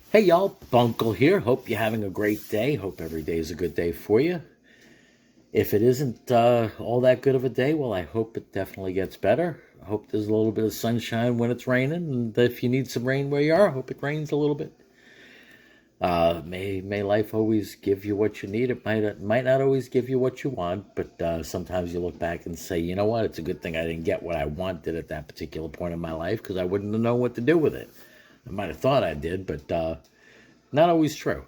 Hey y'all, Bunkle here. Hope you're having a great day. Hope every day is a good day for you. If it isn't all that good of a day, well, I hope it definitely gets better. I hope there's a little bit of sunshine when it's raining, and if you need some rain where you are, I hope it rains a little bit. May life always give you what you need. It might not always give you what you want, but sometimes you look back and say, you know what, it's a good thing I didn't get what I wanted at that particular point in my life because I wouldn't have known what to do with it. I might have thought I did, but not always true.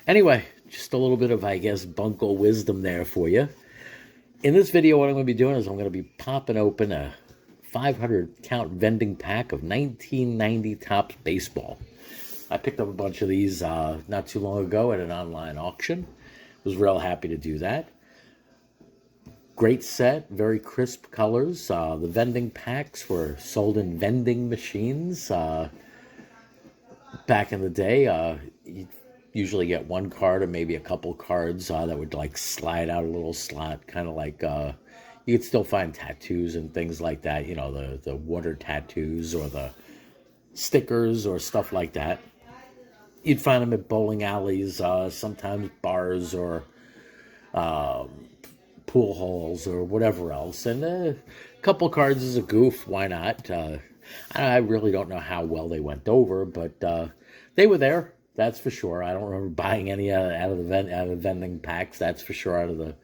Anyway, just a little bit of, I guess, Bunkle wisdom there for you. In this video, what I'm going to be doing is I'm going to be popping open a 500 count vending pack of 1990 Topps baseball. I picked up a bunch of these not too long ago at an online auction. Was real happy to do that. Great set, very crisp colors. The vending packs were sold in vending machines. Back in the day, you usually get one card or maybe a couple cards that would like slide out a little slot, kind of like you could still find tattoos and things like that. You know, the water tattoos or the stickers or stuff like that. You'd find them at bowling alleys, sometimes bars or pool halls or whatever else. And a couple cards is a goof. Why not? I really don't know how well they went over, but they were there. That's for sure. I don't remember buying any out of the vending packs. That's for sure.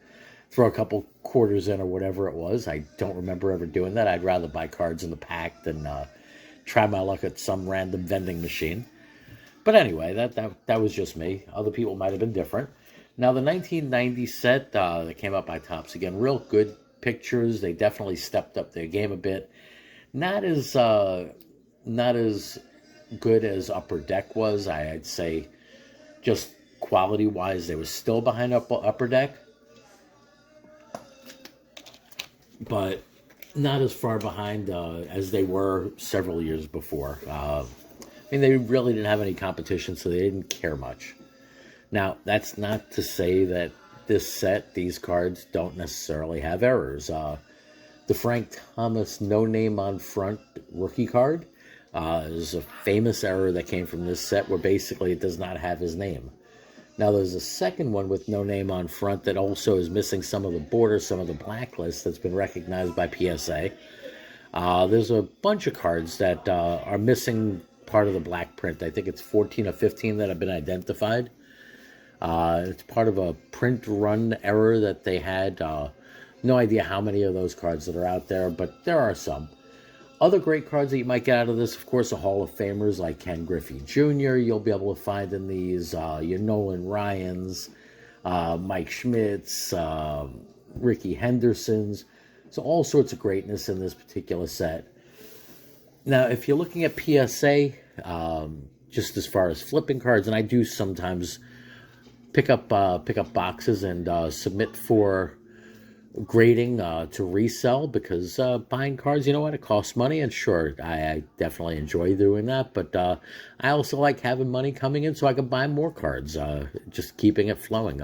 Throw a couple quarters in or whatever it was. I don't remember ever doing that. I'd rather buy cards in the pack than try my luck at some random vending machine. But anyway, that was just me. Other people might have been different. Now, the 1990 set that came out by Topps, again, real good pictures. They definitely stepped up their game a bit. Not as good as Upper Deck was. I'd say just quality-wise, they were still behind Upper Deck. But not as far behind as they were several years before. They really didn't have any competition, so they didn't care much. Now, that's not to say that these cards don't necessarily have errors. The Frank Thomas no name on front rookie card is a famous error that came from this set where basically it does not have his name. Now, there's a second one with no name on front that also is missing some of the border, some of the blacklist that's been recognized by PSA. There's a bunch of cards that are missing part of the black print. I think it's 14 or 15 that have been identified. It's part of a print run error that they had. No idea how many of those cards that are out there, but there are some. Other great cards that you might get out of this, of course, are Hall of Famers like Ken Griffey Jr. You'll be able to find in these your Nolan Ryans, Mike Schmidt's, Ricky Henderson's. So all sorts of greatness in this particular set. Now, if you're looking at PSA, just as far as flipping cards, and I do sometimes pick up boxes and submit for grading to resell because buying cards, you know what, it costs money, and sure, I definitely enjoy doing that, but I also like having money coming in so I can buy more cards, just keeping it flowing.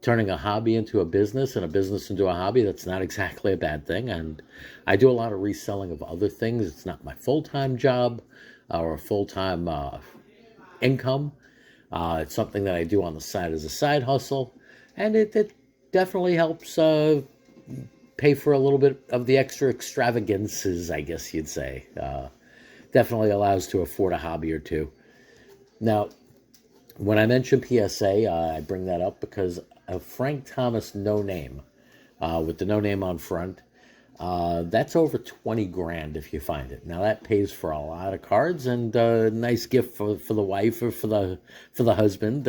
Turning a hobby into a business and a business into a hobby, that's not exactly a bad thing, and I do a lot of reselling of other things. It's not my full-time job or a full-time income. It's something that I do on the side as a side hustle, and it definitely helps pay for a little bit of the extra extravagances, I guess you'd say. Definitely allows to afford a hobby or two. Now, when I mention PSA, I bring that up because of Frank Thomas no name, with the no name on front. That's over 20 grand if you find it. Now that pays for a lot of cards and a nice gift for the wife or for the husband.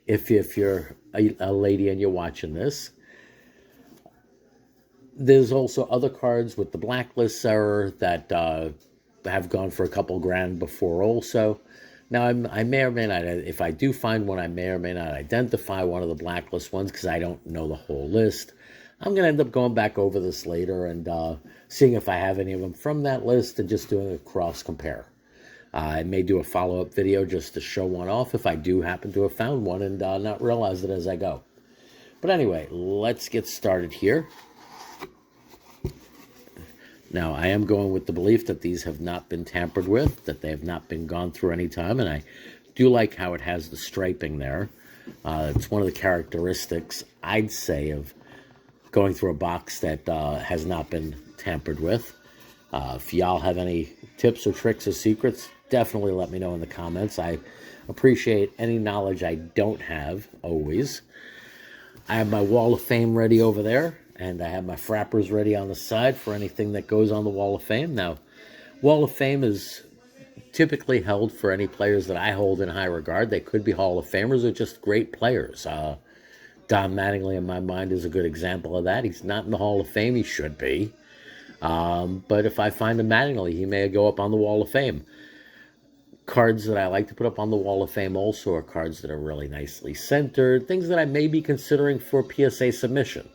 If you're a lady and you're watching this. There's also other cards with the blacklist error that have gone for a couple grand before also. Now, I may or may not, if I do find one, I may or may not identify one of the blacklist ones because I don't know the whole list. I'm going to end up going back over this later and seeing if I have any of them from that list and just doing a cross-compare. I may do a follow-up video just to show one off if I do happen to have found one and not realize it as I go. But anyway, let's get started here. Now, I am going with the belief that these have not been tampered with, that they have not been gone through any time, and I do like how it has the striping there. It's one of the characteristics, I'd say, of going through a box that has not been tampered with. If y'all have any tips or tricks or secrets, definitely let me know in the comments. I appreciate any knowledge I don't have, always. I have my Wall of Fame ready over there, and I have my frappers ready on the side for anything that goes on the Wall of Fame. Now, Wall of Fame is typically held for any players that I hold in high regard. They could be Hall of Famers or just great players. Don Mattingly, in my mind, is a good example of that. He's not in the Hall of Fame. He should be. But if I find a Mattingly, he may go up on the Wall of Fame. Cards that I like to put up on the Wall of Fame also are cards that are really nicely centered, things that I may be considering for PSA submission.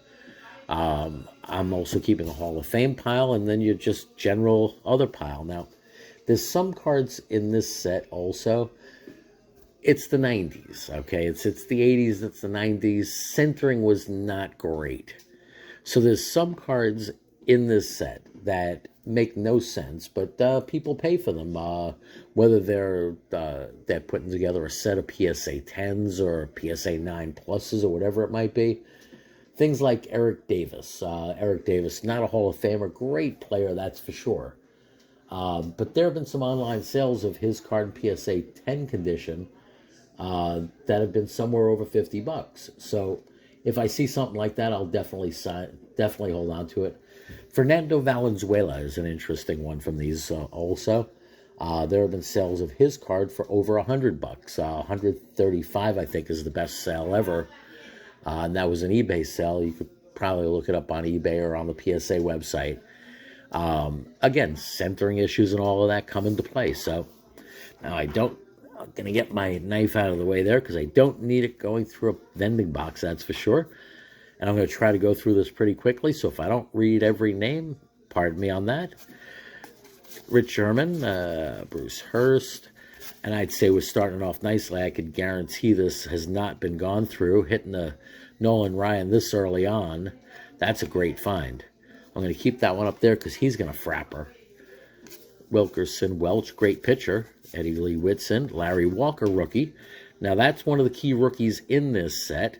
I'm also keeping a Hall of Fame pile, and then your just general other pile. Now, there's some cards in this set also. It's the 90s, okay? It's the 80s, it's the 90s. Centering was not great. So there's some cards in this set that make no sense, but people pay for them. Whether they're putting together a set of PSA 10s or PSA 9 pluses or whatever it might be. Things like Eric Davis. Eric Davis, not a Hall of Famer, great player, that's for sure. But there have been some online sales of his card in PSA 10 condition that have been somewhere over $50. So if I see something like that, I'll definitely hold on to it. Fernando Valenzuela is an interesting one from these also. There have been sales of his card for over $100. 135, I think, is the best sale ever. And that was an eBay sale. You could probably look it up on eBay or on the PSA website. Again, centering issues and all of that come into play. So now I'm going to get my knife out of the way there because I don't need it going through a vending box, that's for sure. And I'm going to try to go through this pretty quickly. So if I don't read every name, pardon me on that. Rich Sherman, Bruce Hurst. And I'd say we're starting off nicely. I could guarantee this has not been gone through. Hitting the Nolan Ryan this early on, that's a great find. I'm going to keep that one up there because he's going to frapper. Wilkerson Welch, great pitcher. Eddie Lee Whitson, Larry Walker, rookie. Now that's one of the key rookies in this set.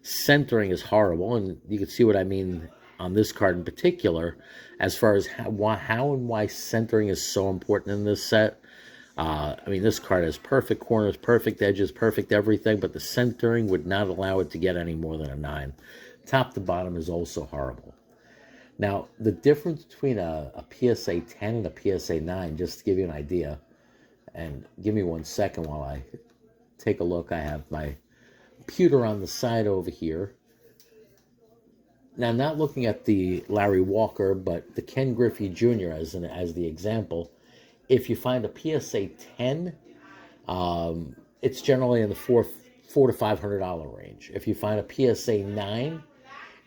Centering is horrible, and you can see what I mean on this card in particular as far as how and why centering is so important in this set. I mean, this card has perfect corners, perfect edges, perfect everything, but the centering would not allow it to get any more than a 9. Top to bottom is also horrible. Now, the difference between a PSA 10 and a PSA 9, just to give you an idea, and give me 1 second while I take a look. I have my computer on the side over here. Now, not looking at the Larry Walker, but the Ken Griffey Jr. as the example. If you find a PSA 10, it's generally in the $400 to $500 range. If you find a PSA 9,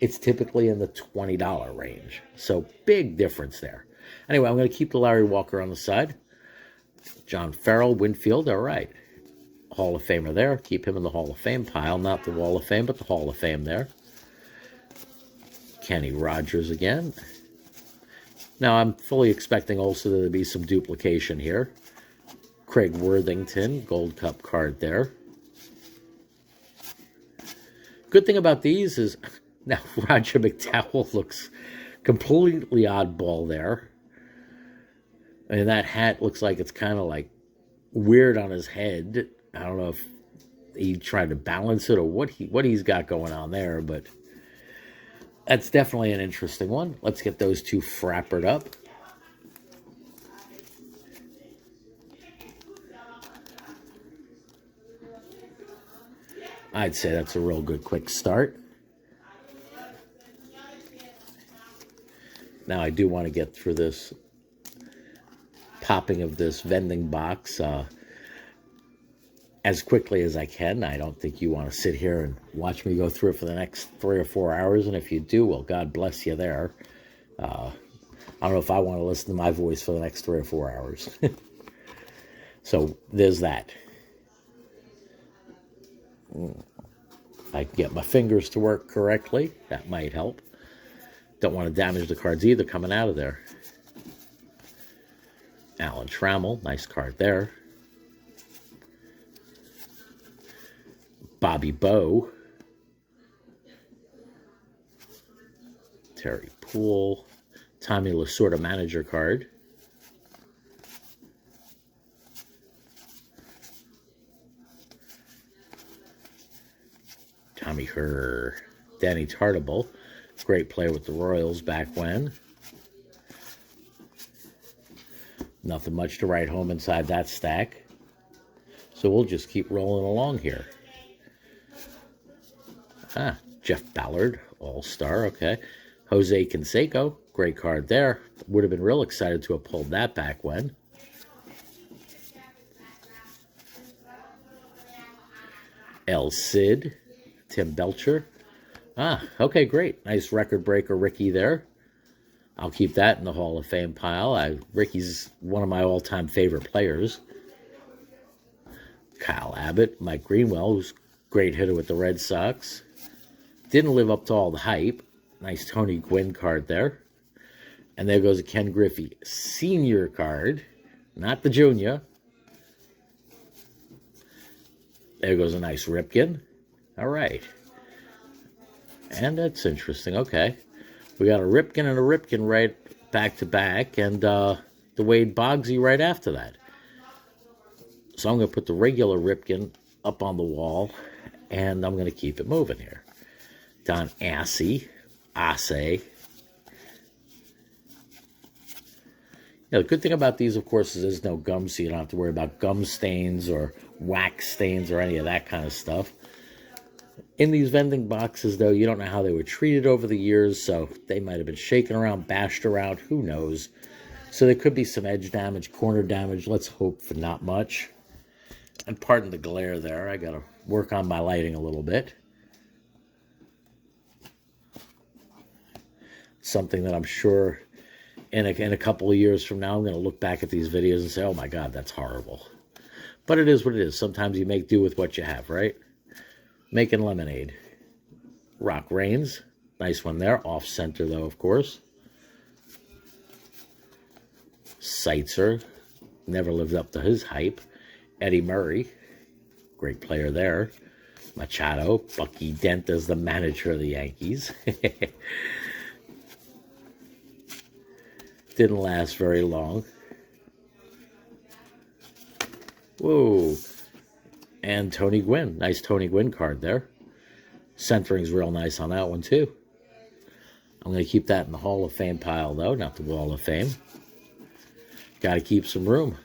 it's typically in the $20 range. So big difference there. Anyway, I'm going to keep the Larry Walker on the side. John Farrell, Winfield, all right. Hall of Famer there. Keep him in the Hall of Fame pile. Not the Wall of Fame, but the Hall of Fame there. Kenny Rogers again. Now, I'm fully expecting also there to be some duplication here. Craig Worthington, Gold Cup card there. Good thing about these is now Roger McDowell looks completely oddball there. And that hat looks like it's kind of like weird on his head. I don't know if he tried to balance it or what he's got going on there, but that's definitely an interesting one. Let's get those two frappered up. I'd say that's a real good quick start. Now I do want to get through this popping of this vending box as quickly as I can. I don't think you want to sit here and watch me go through it for the next 3 or 4 hours, and if you do, well, God bless you there. I don't know if I want to listen to my voice for the next 3 or 4 hours. So there's that. I can get my fingers to work correctly. That might help. Don't want to damage the cards either coming out of there. Alan Trammell, nice card there. Bobby Bowe. Terry Poole. Tommy Lasorda manager card. Tommy Herr. Danny Tartable. Great player with the Royals back when. Nothing much to write home inside that stack. So we'll just keep rolling along here. Jeff Ballard, All-Star, okay. Jose Canseco, great card there. Would have been real excited to have pulled that back when. El Cid, Tim Belcher. Okay, great. Nice record breaker Ricky there. I'll keep that in the Hall of Fame pile. Ricky's one of my all-time favorite players. Kyle Abbott, Mike Greenwell, who's a great hitter with the Red Sox. Didn't live up to all the hype. Nice Tony Gwynn card there. And there goes a Ken Griffey senior card, not the junior. There goes a nice Ripken. All right. And that's interesting. Okay. We got a Ripken and a Ripken right back to back, and the Wade Boggsy right after that. So I'm going to put the regular Ripken up on the wall, and I'm going to keep it moving here. Don Asse. The good thing about these, of course, is there's no gum, so you don't have to worry about gum stains or wax stains or any of that kind of stuff. In these vending boxes, though, you don't know how they were treated over the years, so they might have been shaken around, bashed around, who knows. So there could be some edge damage, corner damage. Let's hope for not much. And pardon the glare there. I got to work on my lighting a little bit. Something that I'm sure in a couple of years from now, I'm going to look back at these videos and say, oh my God, that's horrible. But it is what it is. Sometimes you make do with what you have, right? Making lemonade. Rock Reigns. Nice one there. Off center, though, of course. Seitzer. Never lived up to his hype. Eddie Murray. Great player there. Machado. Bucky Dent as the manager of the Yankees. Didn't last very long. Whoa. And Tony Gwynn. Nice Tony Gwynn card there. Centering's real nice on that one, too. I'm going to keep that in the Hall of Fame pile, though, not the Wall of Fame. Got to keep some room.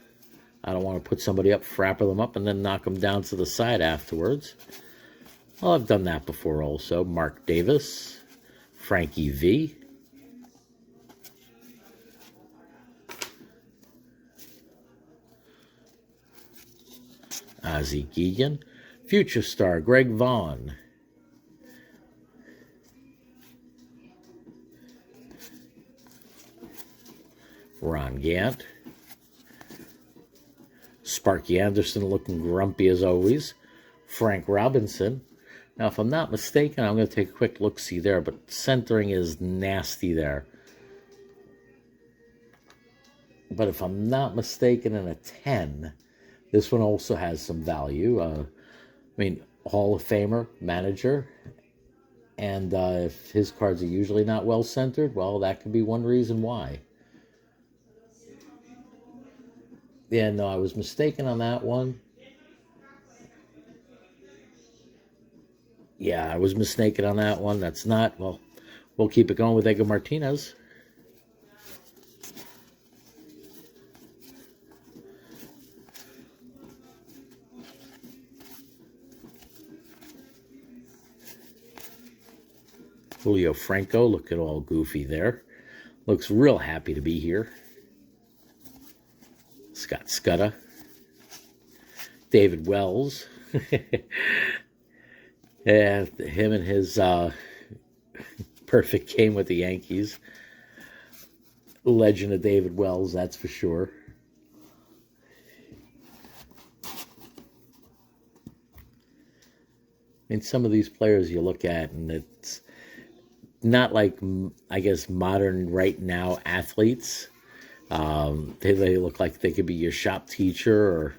I don't want to put somebody up, frapper them up, and then knock them down to the side afterwards. Well, I've done that before also. Mark Davis. Frankie V. Ozzie Guillen. Future star Greg Vaughn. Ron Gant. Sparky Anderson looking grumpy as always. Frank Robinson. Now, if I'm not mistaken, I'm going to take a quick look-see there, but centering is nasty there. But if I'm not mistaken, in a 10, this one also has some value. Hall of Famer, manager. And if his cards are usually not well-centered, well, that could be one reason why. Yeah, no, I was mistaken on that one. Yeah, I was mistaken on that one. That's not, well, we'll keep it going with Edgar Martinez. Julio Franco, looking all goofy there. Looks real happy to be here. Scott Scudda. David Wells. Yeah, him and his perfect game with the Yankees. Legend of David Wells, that's for sure. Some of these players you look at, and it's not like, I guess, modern right now athletes. They look like they could be your shop teacher or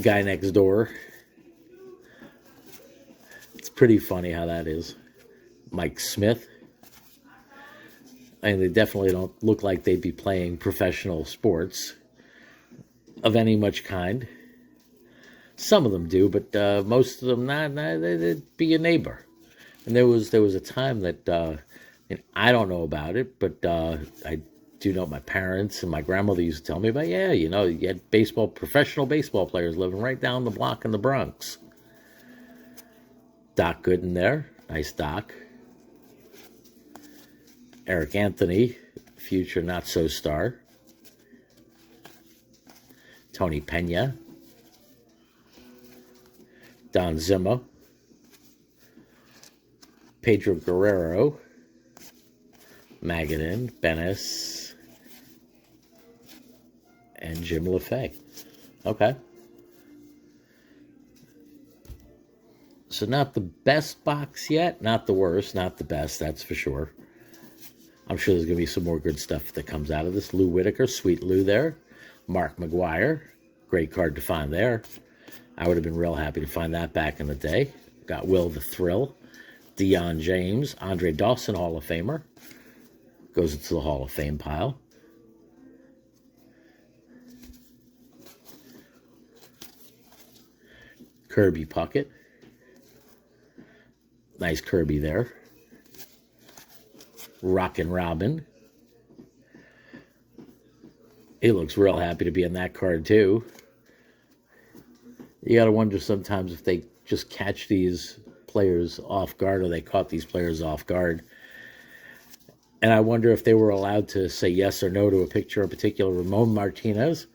guy next door. It's pretty funny how that is. Mike Smith. And they definitely don't look like they'd be playing professional sports of any much kind. Some of them do, but most of them not. They'd be a neighbor. And there was a time that I don't know about it, but I do know my parents and my grandmother used to tell me about. Yeah, you had professional baseball players living right down the block in the Bronx. Doc Gooden there, nice Doc. Eric Anthony, future not-so-star. Tony Pena. Don Zimmer. Pedro Guerrero. Magadan, Bennis, and Jim LaFay. Okay. So not the best box yet, not the worst, not the best, that's for sure. I'm sure there's going to be some more good stuff that comes out of this. Lou Whitaker, Sweet Lou there. Mark McGuire, great card to find there. I would have been real happy to find that back in the day. Got Will the Thrill. Deion James, Andre Dawson, Hall of Famer. Goes into the Hall of Fame pile. Kirby Puckett. Nice Kirby there. Rockin' Robin. He looks real happy to be in that card, too. You got to wonder sometimes if they just catch these players off guard or they caught these players off guard. And I wonder if they were allowed to say yes or no to a picture of particular Ramon Martinez.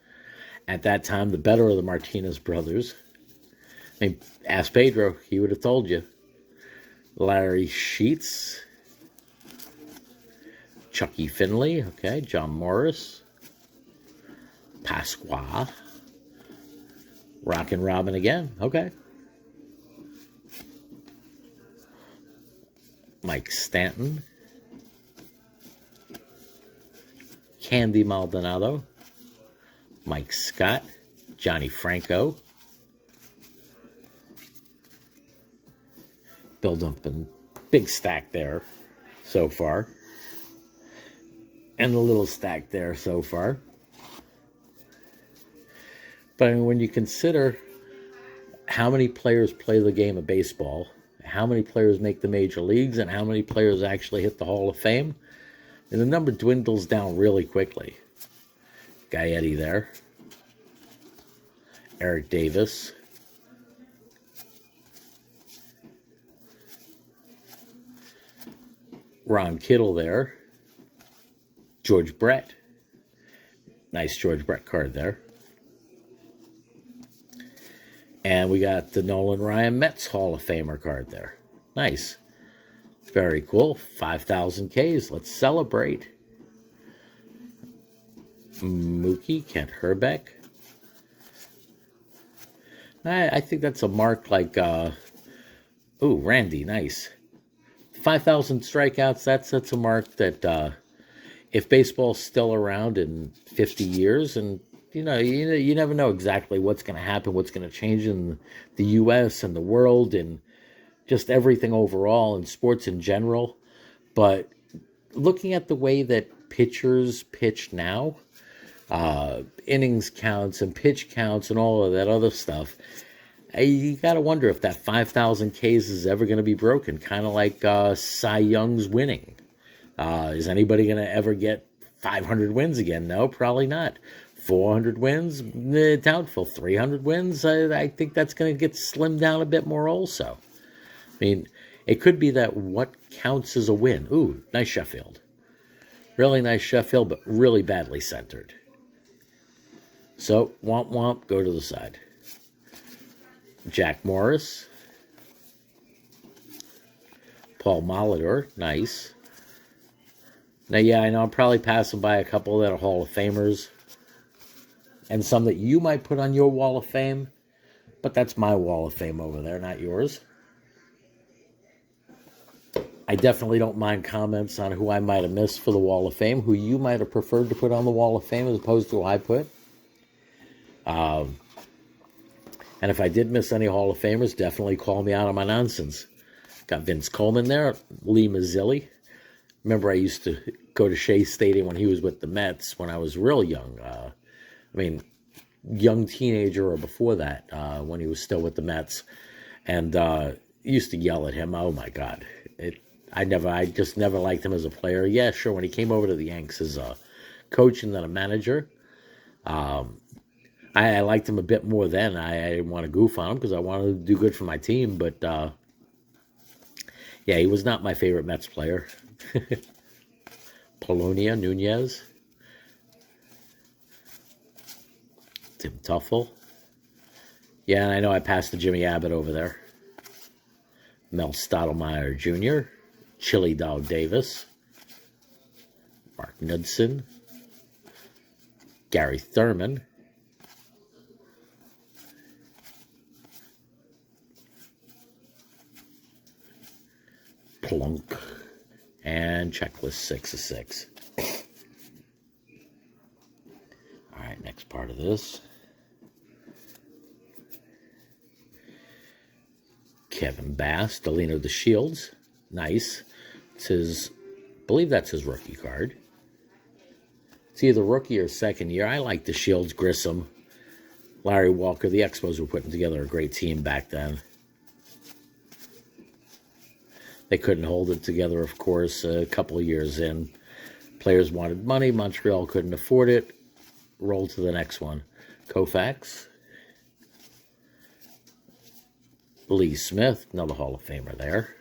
At that time, the better of the Martinez brothers. I mean, ask Pedro. He would have told you. Larry Sheets. Chucky Finley. Okay. John Morris. Pasqua. Rockin' Robin again. Okay. Mike Stanton. Candy Maldonado. Mike Scott. Johnny Franco. Build up a big stack there so far. And a little stack there so far. But I mean, when you consider how many players play the game of baseball, how many players make the major leagues, and how many players actually hit the Hall of Fame, and the number dwindles down really quickly. Gaetti there. Eric Davis. Ron Kittle there. George Brett. Nice George Brett card there. And we got the Nolan Ryan Mets Hall of Famer card there. Nice. Very cool. 5,000 Ks. Let's celebrate. Mookie, Kent Herbeck. I think that's a mark like, Randy, nice. 5,000 strikeouts, that's a mark that if baseball's still around in 50 years, and you never know exactly what's going to happen, what's going to change in the U.S. and the world and just everything overall and sports in general. But looking at the way that pitchers pitch now, innings counts and pitch counts and all of that other stuff, you got to wonder if that 5,000 Ks is ever going to be broken, kind of like Cy Young's winning. Is anybody going to ever get 500 wins again? No, probably not. 400 wins? Doubtful. 300 wins? I think that's going to get slimmed down a bit more also. I mean, it could be that what counts as a win. Ooh, nice Sheffield. Really nice Sheffield, but really badly centered. So, womp womp, go to the side. Jack Morris. Paul Molitor, nice. Now, yeah, I know I'm probably passing by a couple that are Hall of Famers. And some that you might put on your wall of fame. But that's my wall of fame over there, not yours. I definitely don't mind comments on who I might have missed for the Wall of Fame, who you might have preferred to put on the Wall of Fame as opposed to who I put. And if I did miss any Hall of Famers, definitely call me out on my nonsense. Got Vince Coleman there, Lee Mazzilli. Remember, I used to go to Shea Stadium when he was with the Mets when I was real young. Young teenager or before that, when he was still with the Mets. And used to yell at him. Oh, my God. I just never liked him as a player. Yeah, sure, when he came over to the Yanks as a coach and then a manager, I liked him a bit more then. I didn't want to goof on him because I wanted to do good for my team. But, yeah, he was not my favorite Mets player. Polonia, Nunez. Tim Tuffle. Yeah, and I know I passed the Jimmy Abbott over there. Mel Stottlemyre Jr., Chili Dog Davis, Mark Knudsen, Gary Thurman, Plunk, and checklist 6 of 6. All right, next part of this. Kevin Bass, Delino the Shields. Nice. It's his, I believe that's his rookie card. It's either rookie or second year. I like the Shields, Grissom, Larry Walker. The Expos were putting together a great team back then. They couldn't hold it together, of course, a couple of years in. Players wanted money. Montreal couldn't afford it. Roll to the next one. Koufax. Lee Smith, another Hall of Famer there.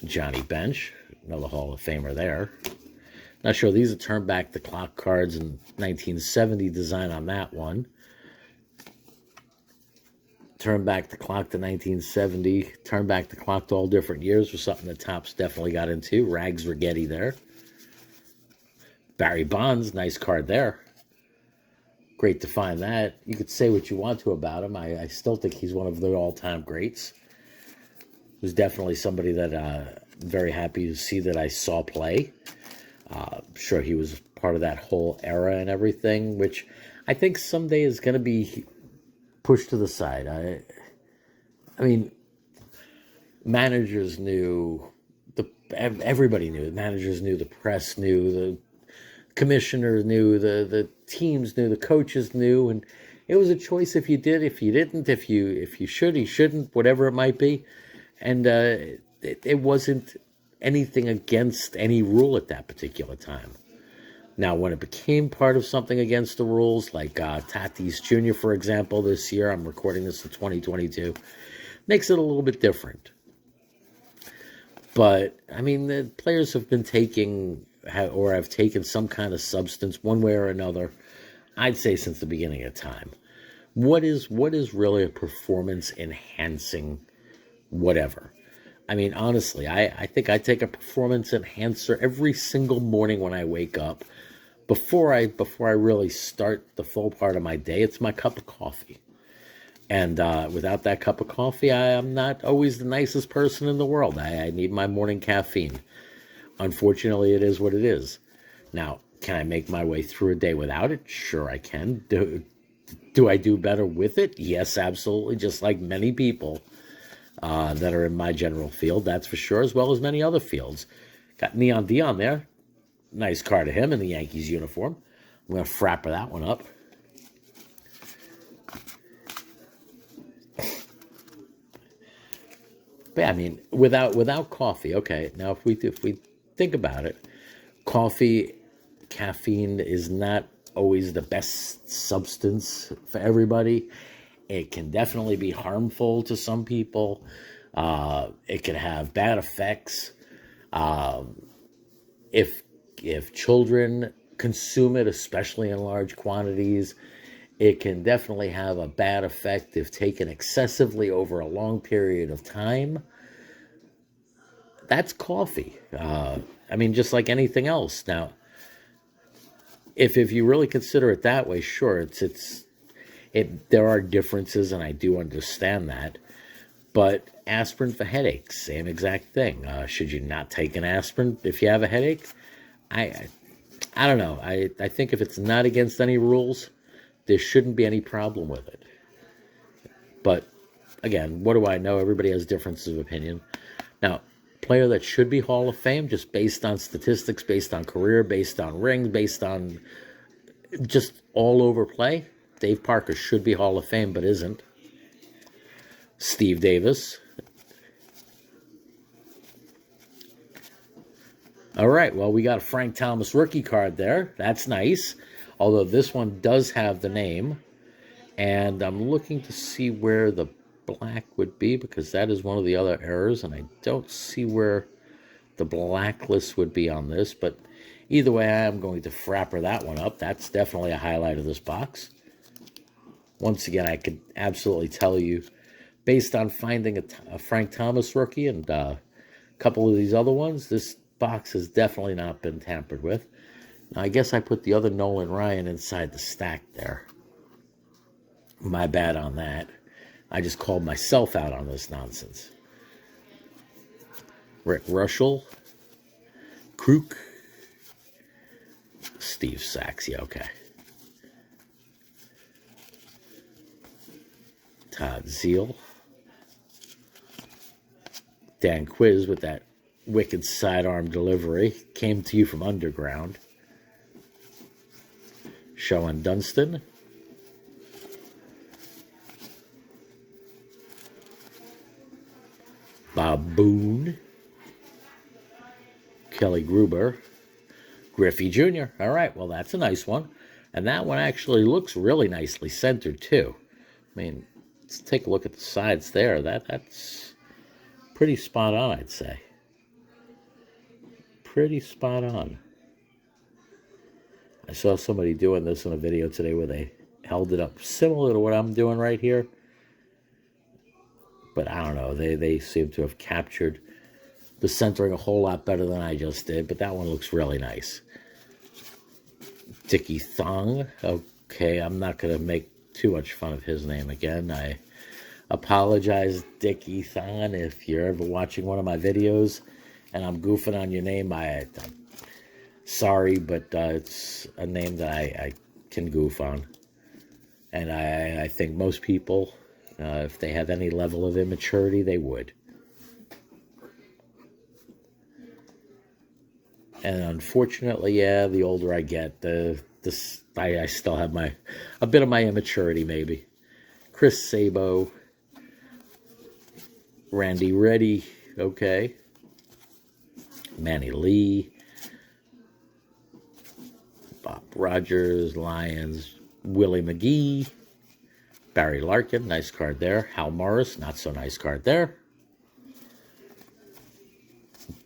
Johnny Bench, another Hall of Famer there. Not sure, these are turn back the clock cards in 1970 design on that one. Turn back the clock to 1970. Turn back the clock to all different years was something that Topps definitely got into. Rags Rigetti there. Barry Bonds, nice card there. Great to find that. You could say what you want to about him. I still think he's one of the all-time greats. He was definitely somebody that I'm very happy to see that I saw play. I'm sure he was part of that whole era and everything, which I think someday is going to be pushed to the side. I mean, managers knew, everybody knew. The managers knew, the press knew, the commissioners knew, the teams knew, the coaches knew, and it was a choice if you did, if you didn't, if you should, you shouldn't, whatever it might be. And it wasn't anything against any rule at that particular time. Now, when it became part of something against the rules, like Tatis Jr., for example, this year, I'm recording this in 2022, makes it a little bit different. But, I mean, the players have been taking, or have taken some kind of substance one way or another, I'd say since the beginning of time. What is really a performance-enhancing whatever? I mean, honestly, I think I take a performance enhancer every single morning when I wake up. Before I really start the full part of my day, it's my cup of coffee. And without that cup of coffee, I'm not always the nicest person in the world. I need my morning caffeine. Unfortunately, it is what it is. Now, can I make my way through a day without it? Sure, I can. Do I do better with it? Yes, absolutely. Just like many people that are in my general field, that's for sure, as well as many other fields. Got Neon Dion there. Nice card of him in the Yankees uniform. I'm going to frapper that one up. But yeah, I mean, without coffee, okay. Now, if we think about it, caffeine is not always the best substance for everybody. It can definitely be harmful to some people. It can have bad effects. If children consume it, especially in large quantities, it can definitely have a bad effect if taken excessively over a long period of time. That's coffee. I mean, just like anything else. Now, if you really consider it that way, sure, there are differences, and I do understand that. But aspirin for headaches, same exact thing. Should you not take an aspirin if you have a headache? I don't know. I think if it's not against any rules, there shouldn't be any problem with it. But again, what do I know? Everybody has differences of opinion. Now, player that should be Hall of Fame, just based on statistics, based on career, based on rings, based on just all over play, Dave Parker should be Hall of Fame, but isn't. Steve Davis. All right, well, we got a Frank Thomas rookie card there. That's nice. Although this one does have the name. And I'm looking to see where the black would be, because that is one of the other errors, and I don't see where the blacklist would be on this. But either way, I am going to frapper that one up. That's definitely a highlight of this box. Once again, I could absolutely tell you, based on finding a Frank Thomas rookie and a couple of these other ones, this box has definitely not been tampered with. Now, I guess I put the other Nolan Ryan inside the stack there. My bad on that. I just called myself out on this nonsense. Rick Russell. Kruk. Steve Sachs. Yeah, okay. Todd Zeal. Dan Quiz with that wicked sidearm delivery. Came to you from underground. Sean Dunston. Bob Boone. Kelly Gruber. Griffey Jr. All right, well, that's a nice one. And that one actually looks really nicely centered, too. I mean, let's take a look at the sides there. That's pretty spot on, I'd say. Pretty spot on. I saw somebody doing this in a video today where they held it up similar to what I'm doing right here. But I don't know. They seem to have captured the centering a whole lot better than I just did. But that one looks really nice. Dickie Thong. Okay, I'm not going to make too much fun of his name again. I apologize, Dickie Thong, if you're ever watching one of my videos and I'm goofing on your name. I'm sorry, but it's a name that I can goof on. And I think most people, if they have any level of immaturity, they would. And unfortunately, yeah, the older I get, I still have a bit of my immaturity, maybe. Chris Sabo. Randy Reddy, okay. Manny Lee. Bob Rogers, Lions. Willie McGee. Barry Larkin, nice card there. Hal Morris, not so nice card there.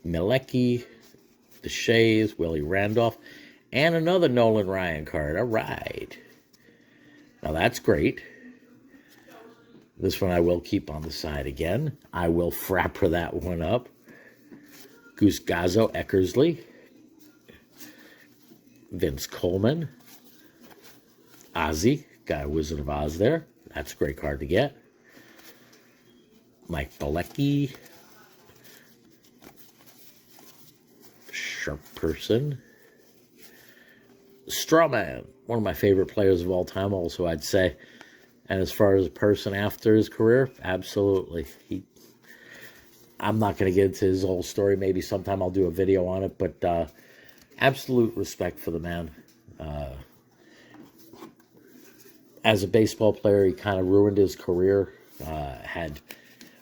Milecki. The Shays, Willie Randolph, and another Nolan Ryan card. All right. Now that's great. This one I will keep on the side again. I will frapper that one up. Goose Gazzo, Eckersley. Vince Coleman. Ozzy, got a Wizard of Oz there. That's a great card to get. Mike Bilecki. Sharp Person. Strawman, one of my favorite players of all time also, I'd say. And as far as a person after his career, absolutely. I'm not going to get into his whole story. Maybe sometime I'll do a video on it, but absolute respect for the man. As a baseball player, he kind of ruined his career. Had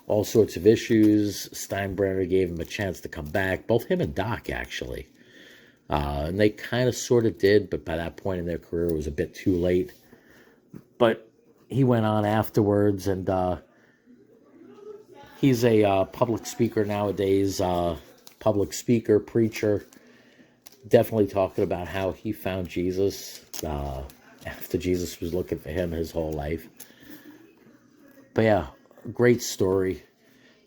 all sorts of issues. Steinbrenner gave him a chance to come back. Both him and Doc, actually. And they kind of sort of did, but by that point in their career, it was a bit too late. But he went on afterwards, and he's a public speaker nowadays. Public speaker, preacher. Definitely talking about how he found Jesus after Jesus was looking for him his whole life. But yeah, great story,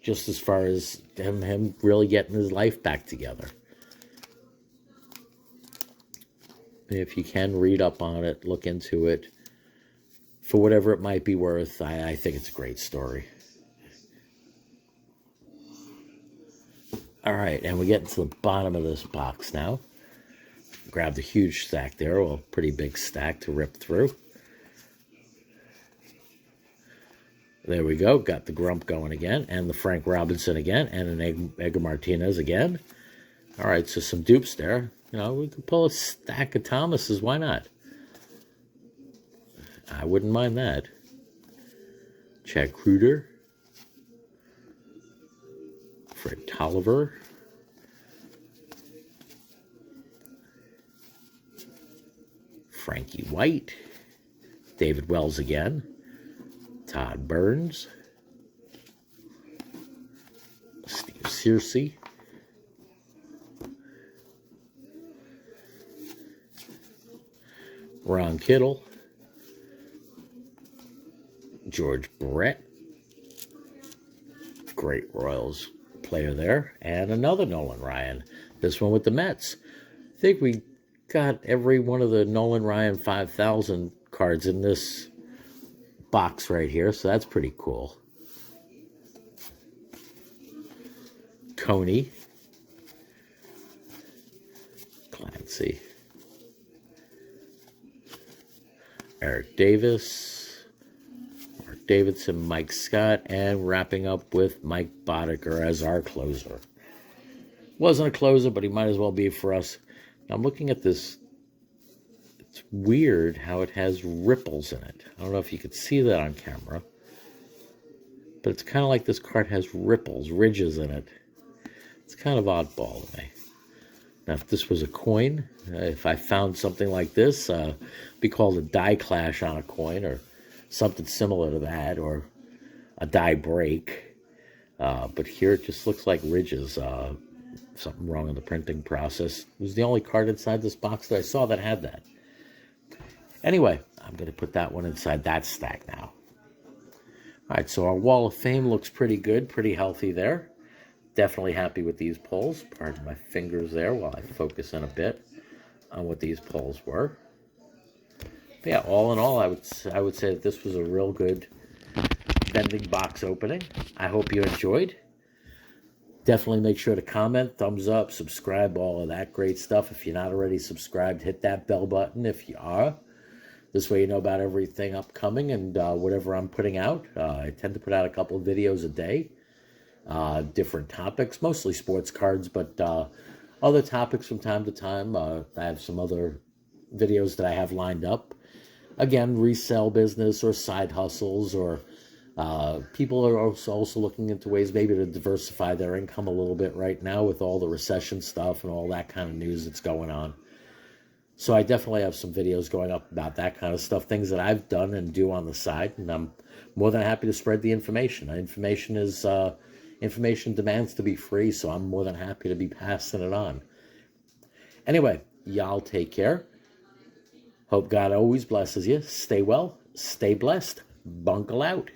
just as far as him really getting his life back together. If you can, read up on it, look into it. For whatever it might be worth, I think it's a great story. All right, and we get to the bottom of this box now. Grabbed a huge stack there, well, pretty big stack to rip through. There we go. Got the Grump going again, and the Frank Robinson again, and an Edgar Martinez again. All right, so some dupes there. You know, we could pull a stack of Thomases. Why not? I wouldn't mind that. Chad Kruger. Fred Tolliver. Frankie White. David Wells again. Todd Burns. Steve Searcy. Ron Kittle. George Brett. Great Royals player there. And another Nolan Ryan. This one with the Mets. I think we got every one of the Nolan Ryan 5,000 cards in this box right here, so that's pretty cool. Coney. Clancy. Eric Davis. Mark Davidson, Mike Scott, and wrapping up with Mike Boddicker as our closer. Wasn't a closer, but he might as well be for us. Now I'm looking at this. It's weird how it has ripples in it. I don't know if you could see that on camera. But it's kind of like this card has ripples, ridges in it. It's kind of oddball to me. Now, if this was a coin, if I found something like this, it'd be called a die clash on a coin or something similar to that, or a die break. But here it just looks like ridges. Something wrong in the printing process. It was the only card inside this box that I saw that had that. Anyway, I'm going to put that one inside that stack now. All right, so our Wall of Fame looks pretty good, pretty healthy there. Definitely happy with these pulls. Pardon my fingers there while I focus in a bit on what these pulls were. But yeah, all in all, I would say that this was a real good vending box opening. I hope you enjoyed. Definitely make sure to comment, thumbs up, subscribe, all of that great stuff. If you're not already subscribed, hit that bell button if you are. This way you know about everything upcoming and whatever I'm putting out. I tend to put out a couple of videos a day, different topics, mostly sports cards, but other topics from time to time. I have some other videos that I have lined up. Again, resale business or side hustles, or people are also looking into ways maybe to diversify their income a little bit right now with all the recession stuff and all that kind of news that's going on. So I definitely have some videos going up about that kind of stuff, things that I've done and do on the side, and I'm more than happy to spread the information. Information demands to be free, so I'm more than happy to be passing it on. Anyway, y'all take care. Hope God always blesses you. Stay well, stay blessed. Bunkle out.